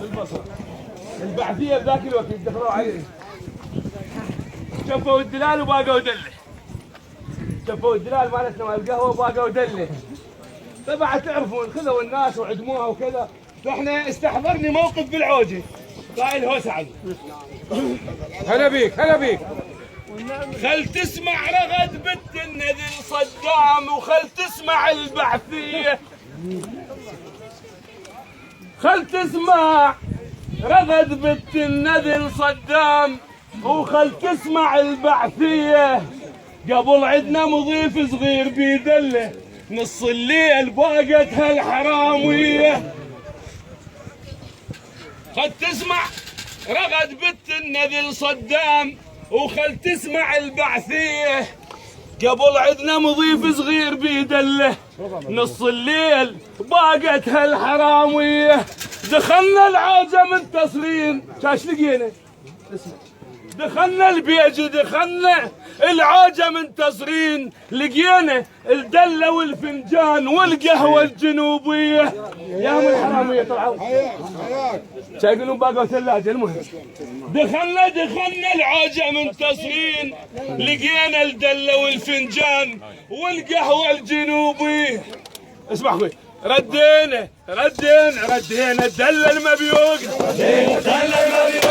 البصل البعثيه بذاك الوقت دخلوا عليه، شفوا الدلال وباقوا دله، شفوا الدلال مالتنا مال القهوه وباقوا دله. طبعا تعرفون خذوا الناس وعدموها وكذا، فاحنا استحضرني موقف بالعوجه قايل هو سعد. هلا بيك هلا بيك. خل تسمع رغد بنت النذل صدام، وخل تسمع البعثيه، خل تسمع رغد بنت النذل صدام، وخل تسمع البعثيه. قبل عدنا مضيف صغير بيدله، نص الليل باقت هالحراميه. خل تسمع رغد بنت النذل صدام، وخل تسمع البعثيه. قبل عدنا مضيف صغير بيدله، نص الليل باقت هالحراميه. دخلنا العوجه منتصرين، شاش لقينا؟ اسمع، دخلنا البيج، دخلنا العوجه منتصرين، لقينا الدله والفنجان والقهوه الجنوبيه. يا من الحراميه طلعوا شا يقولون باقوا ثلاجه. المهم دخلنا العوجه منتصرين، لقينا الدله والفنجان والقهوه الجنوبيه. اسمع اخوي، ردينا الدله المبيوق، ردينا الدله المبيوق.